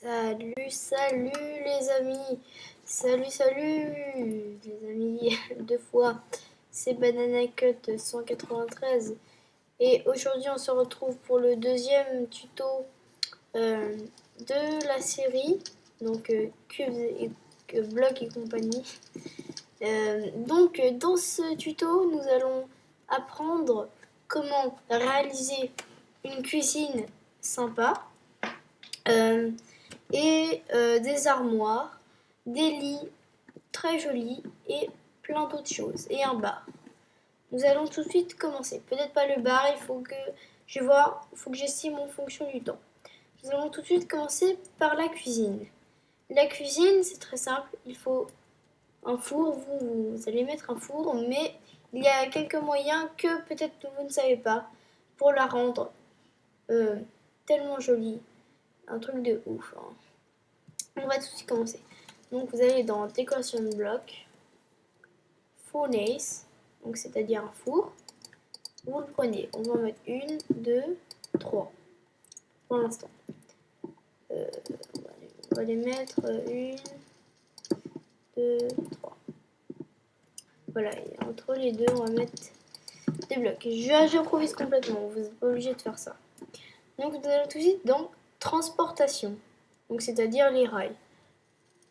Salut les amis. Salut les amis. Deux fois. C'est Bananacut 193. Et aujourd'hui on se retrouve pour le deuxième tuto de la série. Donc Cubes et Block et compagnie. Donc dans ce tuto nous allons apprendre comment réaliser une cuisine sympa. Des armoires, des lits très jolis et plein d'autres choses. Et un bar. Nous allons tout de suite commencer. Peut-être pas le bar, il faut que j'estime en fonction du temps. Nous allons tout de suite commencer par la cuisine. La cuisine, c'est très simple. Il faut un four. Vous allez mettre un four, mais il y a quelques moyens que peut-être vous ne savez pas pour la rendre tellement jolie. Un truc de ouf. Hein. On va tout de suite commencer. Donc vous allez dans décoration de bloc, furnace, donc c'est-à-dire un four. Vous le prenez. On va en mettre 1, 2, 3 pour l'instant. On va les mettre 1, 2, 3. Voilà, et entre les deux, on va mettre des blocs. J'improvise complètement, vous n'êtes pas obligé de faire ça. Donc vous allez tout de suite dans transportation, donc c'est-à-dire les rails.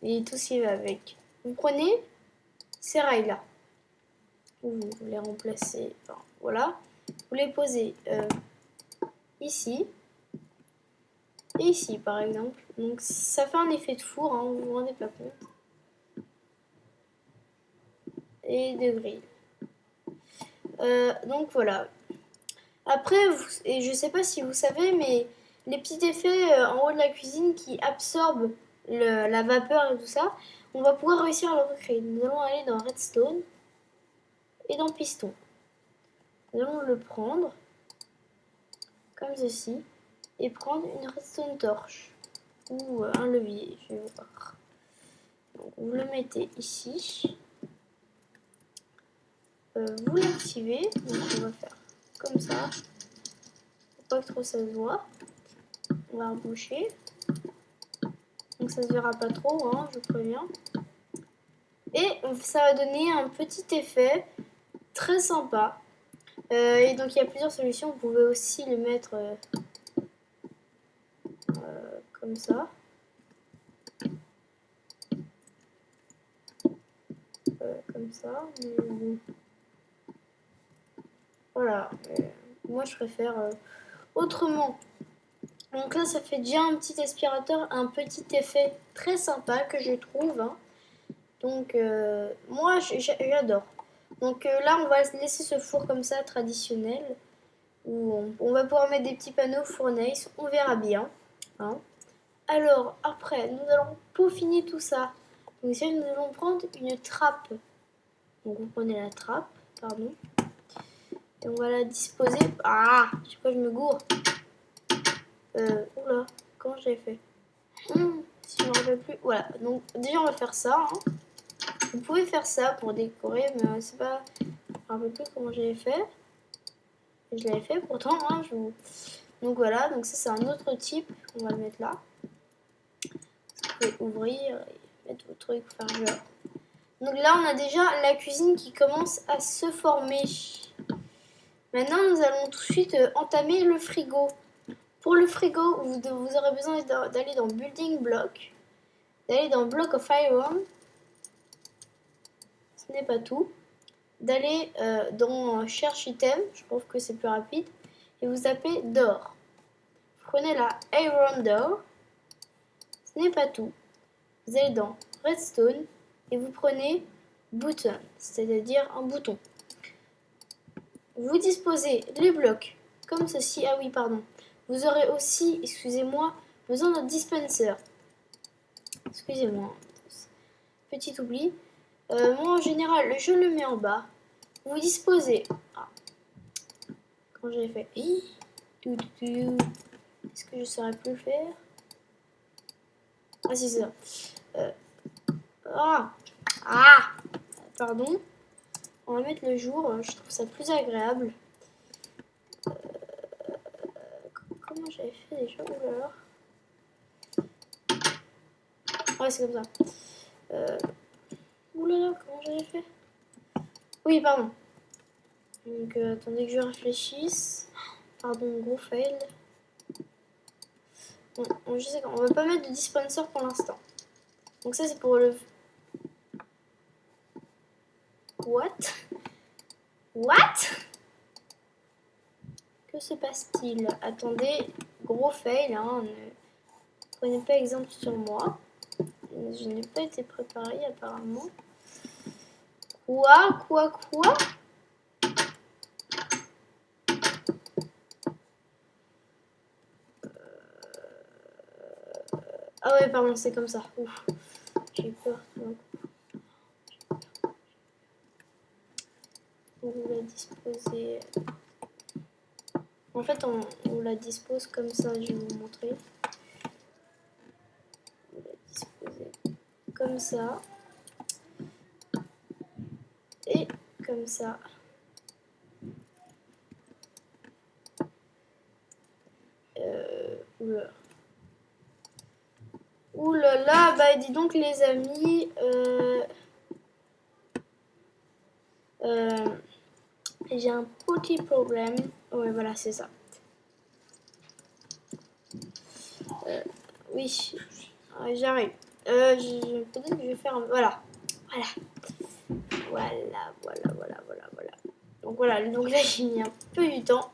Et tout ce qui va avec. Vous prenez ces rails-là. Vous les remplacez. Enfin, voilà. Vous les posez ici. Et ici, par exemple. Donc, ça fait un effet de four, hein, vous vous rendez pas compte. Et de grille. Donc, voilà. Après, et je sais pas si vous savez, mais les petits effets en haut de la cuisine qui absorbent la vapeur et tout ça, on va pouvoir réussir à le recréer. Nous allons aller dans Redstone et dans Piston. Nous allons le prendre comme ceci et prendre une redstone torche ou un levier, je vais voir. Donc, vous le mettez ici, vous l'activez, donc on va faire comme ça, pour pas que trop ça se voit. On va reboucher, donc ça se verra pas trop, hein, je préviens. Et ça va donner un petit effet très sympa. Et donc il y a plusieurs solutions, vous pouvez aussi le mettre comme ça. Comme ça, mais bon. Voilà, moi je préfère autrement. Donc là ça fait déjà un petit aspirateur, un petit effet très sympa que je trouve. Hein. Donc moi j'adore. Donc là on va laisser ce four comme ça traditionnel. Où on va pouvoir mettre des petits panneaux fournaise, on verra bien. Hein. Alors après nous allons peaufiner tout ça. Donc ici nous allons prendre une trappe. Donc vous prenez la trappe, pardon. Et on va la disposer. Ah, je sais pas, je me gourre. Oula, comment j'ai fait si je me rappelle plus. Voilà, donc déjà on va faire ça. Hein. Vous pouvez faire ça pour décorer, mais c'est pas. Je me rappelle plus comment j'avais fait. Je l'avais fait pourtant. Hein, donc voilà, donc ça c'est un autre type. On va le mettre là. Vous pouvez ouvrir et mettre vos trucs, faire genre. Donc là on a déjà la cuisine qui commence à se former. Maintenant nous allons tout de suite entamer le frigo. Pour le frigo, vous aurez besoin d'aller dans Building Block, d'aller dans Block of Iron, ce n'est pas tout, d'aller dans Cherche Item, je trouve que c'est plus rapide, et vous tapez Door. Vous prenez la Iron Door, ce n'est pas tout. Vous allez dans Redstone et vous prenez Button, c'est-à-dire un bouton. Vous disposez les blocs comme ceci, ah oui pardon. Vous aurez aussi, excusez-moi, besoin d'un dispenser. Excusez-moi, petit oubli. Moi en général, je le mets en bas. Vous disposez. Ah. Quand j'ai fait. Est-ce que je saurais plus le faire? Ah, si, c'est ça. Pardon. On va mettre le jour. Je trouve ça plus agréable. Comment j'avais fait déjà? Oula. Ouais, c'est comme ça. Oulala, comment j'avais fait? Oui, pardon. Donc, attendez que je réfléchisse. Pardon, gros fail. Bon, je sais qu'on va pas mettre de dispenser pour l'instant. Donc ça, c'est pour le... What? What? Que se passe-t-il? Attendez, gros fail, hein, ne prenez pas exemple sur moi. Je n'ai pas été préparée apparemment. Quoi? Ah ouais, pardon, c'est comme ça. Ouf, j'ai peur. On va disposer... En fait, on la dispose comme ça, je vais vous montrer. On la disposer comme ça. Et comme ça. Oula. Oulala, bah dis donc les amis. J'ai un petit problème. Ouais, voilà, c'est ça. Oui, j'arrive. Peut-être que je vais faire un... Voilà. Voilà. Donc voilà, donc là j'ai mis un peu du temps.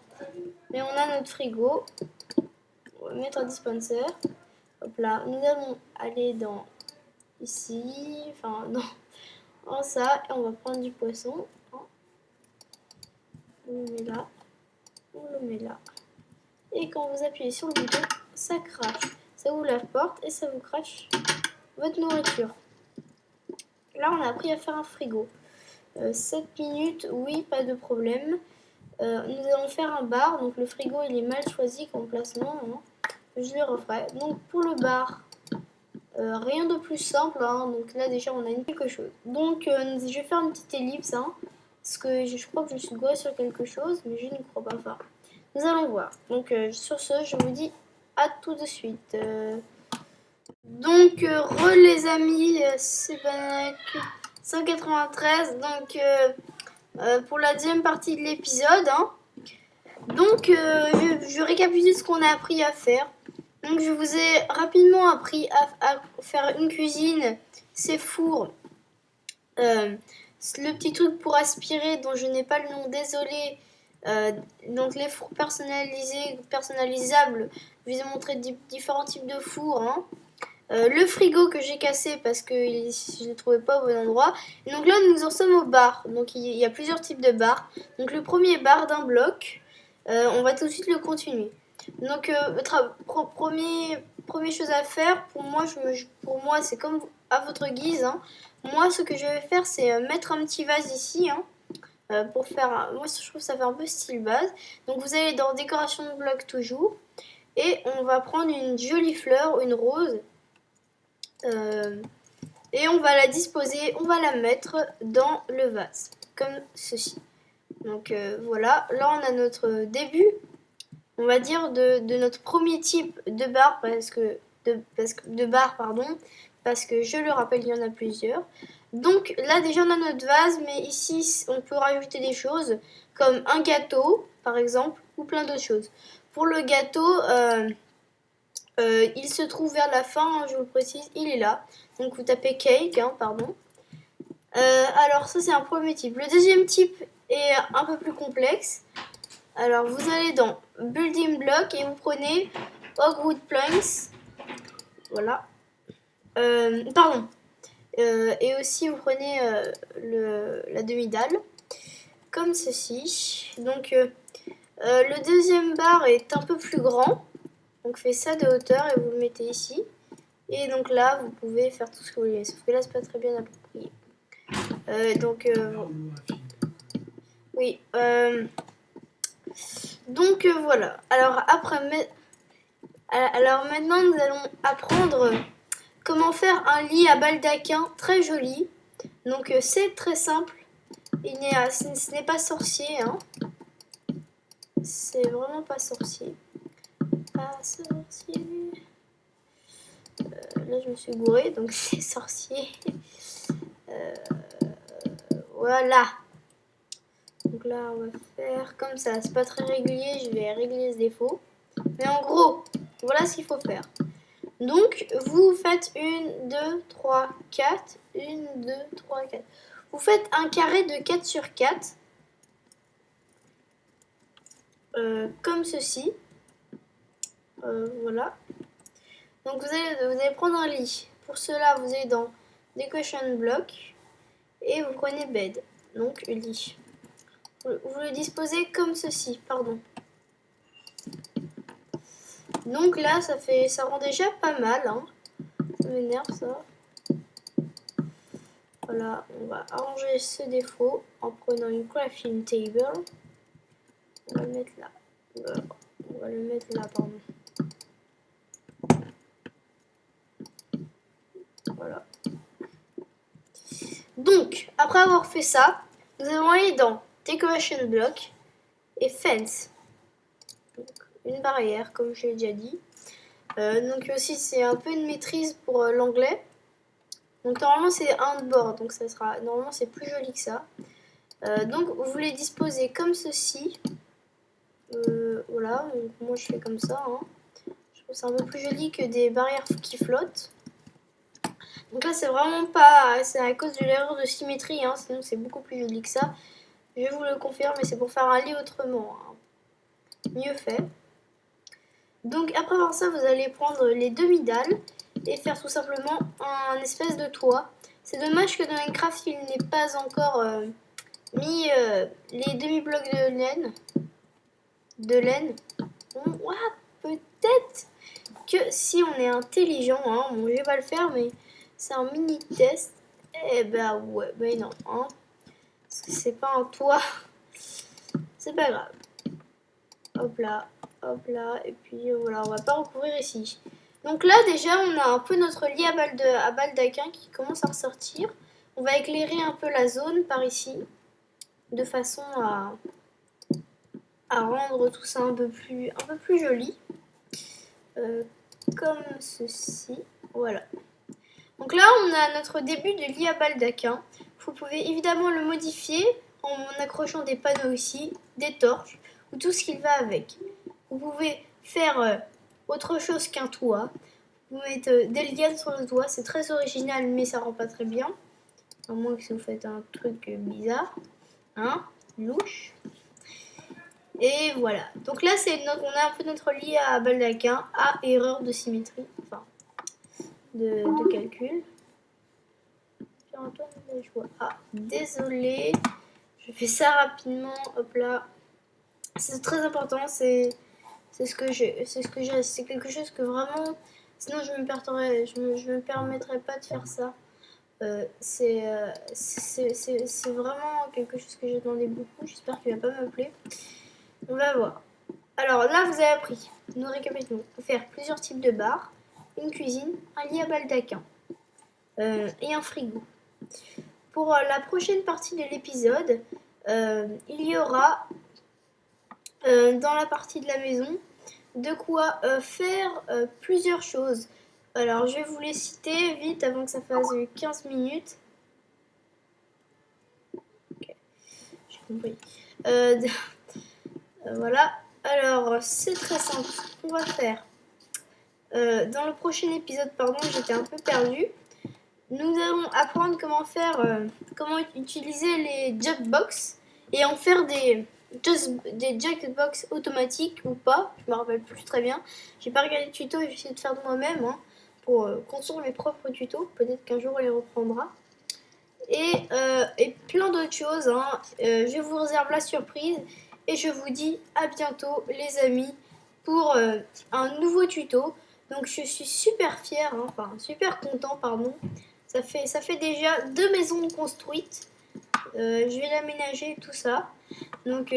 Mais on a notre frigo. On va mettre un dispenser. Hop là, nous allons aller dans ici, enfin dans ça, et on va prendre du poisson. On le met là, on le met là. Et quand vous appuyez sur le bouton, ça crache. Ça ouvre la porte et ça vous crache votre nourriture. Là, on a appris à faire un frigo. 7 minutes, oui, pas de problème. Nous allons faire un bar. Donc le frigo, il est mal choisi comme placement. Hein. Je le referai. Donc pour le bar, rien de plus simple. Hein. Donc là, déjà, on a quelque chose. Donc je vais faire une petite ellipse. Hein, parce que je crois que je suis gourée sur quelque chose, mais je ne crois pas. Enfin, nous allons voir. Donc sur ce, je vous dis à tout de suite. Donc, les amis, c'est Banak 193. Donc, pour la deuxième partie de l'épisode. Hein. Donc, je récapitule ce qu'on a appris à faire. Donc, je vous ai rapidement appris à faire une cuisine, ces fours. Le petit truc pour aspirer, dont je n'ai pas le nom, désolé. Donc, les fours personnalisables. Je vous ai montré différents types de fours. Hein. Le frigo que j'ai cassé parce que je ne le trouvais pas au bon endroit. Et donc là, nous en sommes au bar. Donc il y a plusieurs types de bars. Donc le premier bar d'un bloc, on va tout de suite le continuer. Donc première chose à faire, pour moi c'est comme à votre guise. Hein. Moi, ce que je vais faire, c'est mettre un petit vase ici. Hein, pour faire, moi je trouve que ça fait un peu style vase. Donc vous allez dans décoration de bloc toujours. Et on va prendre une jolie fleur, une rose. Et on va la disposer, on va la mettre dans le vase, comme ceci. Donc voilà, là on a notre début, on va dire, de notre premier type de bar, parce que je le rappelle, il y en a plusieurs. Donc là déjà on a notre vase, mais ici on peut rajouter des choses, comme un gâteau par exemple, ou plein d'autres choses. Pour le gâteau, il se trouve vers la fin, hein, je vous le précise, il est là. Donc vous tapez cake, hein, pardon. Alors ça c'est un premier type. Le deuxième type est un peu plus complexe. Alors vous allez dans Building Block et vous prenez Oak Wood Planks. Voilà. Pardon. Et aussi vous prenez la demi-dalle. Comme ceci. Donc le deuxième bar est un peu plus grand. Donc faites ça de hauteur et vous le mettez ici. Et donc là, vous pouvez faire tout ce que vous voulez. Sauf que là, c'est pas très bien approprié. Oui. Donc voilà. Alors maintenant, nous allons apprendre comment faire un lit à baldaquin très joli. Donc c'est très simple. Ce n'est pas sorcier. Hein. C'est vraiment pas sorcier. Pas sorcier. là je me suis gourée, donc c'est sorcier. Voilà. Donc là on va faire comme ça, c'est pas très régulier, je vais régler ce défaut. Mais en gros, voilà ce qu'il faut faire. Donc vous faites 1, 2, 3, 4, 1, 2, 3, 4. Vous faites un carré de 4 sur 4. Comme ceci. Voilà. Donc vous allez prendre un lit. Pour cela, vous allez dans Decoration Block et vous prenez Bed. Donc lit. Vous le disposez comme ceci, pardon. Donc là, ça rend déjà pas mal. Hein. Ça m'énerve ça. Voilà, on va arranger ce défaut en prenant une crafting table. On va le mettre là. On va le mettre là, pardon. Voilà. Donc, après avoir fait ça, nous allons aller dans Decoration Block et Fence. Donc, une barrière, comme je l'ai déjà dit. Donc aussi, c'est un peu une maîtrise pour l'anglais. Donc normalement, c'est un bord, donc ça sera normalement c'est plus joli que ça. Donc vous les disposez comme ceci. Voilà, donc moi je fais comme ça. Hein. Je trouve ça un peu plus joli que des barrières qui flottent. Donc là, c'est vraiment pas... C'est à cause de l'erreur de symétrie, hein, sinon c'est beaucoup plus joli que ça. Je vous le confirme, mais c'est pour faire un lit autrement. Hein. Mieux fait. Donc après avoir ça, vous allez prendre les demi-dalles et faire tout simplement un espèce de toit. C'est dommage que dans Minecraft, il n'ait pas encore mis les demi-blocs de laine. Ouais, peut-être que si on est intelligent, hein, bon, je vais pas le faire, mais c'est un mini test. Eh ben ouais, mais non, hein, parce que c'est pas un toit, c'est pas grave. Hop là, et puis voilà, on va pas recouvrir ici. Donc là déjà, on a un peu notre lit à baldaquin qui commence à ressortir. On va éclairer un peu la zone par ici, de façon à rendre tout ça un peu plus joli. Comme ceci, voilà. Donc là, on a notre début de lit à baldaquin. Vous pouvez évidemment le modifier en accrochant des panneaux ici, des torches ou tout ce qui va avec. Vous pouvez faire autre chose qu'un toit. Vous mettez des lianes sur le toit, c'est très original, mais ça rend pas très bien. À moins que si vous faites un truc bizarre, hein, louche. Et voilà. Donc là, on a un peu notre lit à baldaquin à erreur de symétrie, enfin, de calcul. Ah, désolé. Je fais ça rapidement. Hop là. C'est très important. C'est quelque chose que vraiment. Sinon, je me permettrais pas de faire ça. C'est vraiment quelque chose que j'ai demandé beaucoup. J'espère qu'il va pas m'appeler. On va voir. Alors là, vous avez appris. Nous récapitulons. On peut faire plusieurs types de bars, une cuisine, un lit à baldaquin et un frigo. Pour la prochaine partie de l'épisode, il y aura dans la partie de la maison de quoi faire plusieurs choses. Alors, je vais vous les citer vite avant que ça fasse 15 minutes. Okay. J'ai compris. Voilà. Alors, c'est très simple. Ce qu'on va faire. Dans le prochain épisode, pardon, j'étais un peu perdue. Nous allons apprendre comment utiliser les jackbox et en faire des jackbox automatiques ou pas. Je me rappelle plus très bien. J'ai pas regardé le tuto et j'ai essayé de faire de moi-même hein, pour construire mes propres tutos. Peut-être qu'un jour on les reprendra. Et plein d'autres choses. Hein. Je vous réserve la surprise et je vous dis à bientôt les amis pour un nouveau tuto. Donc je suis super fière, hein, enfin super content pardon. Ça fait déjà 2 maisons construites. Je vais l'aménager tout ça. Donc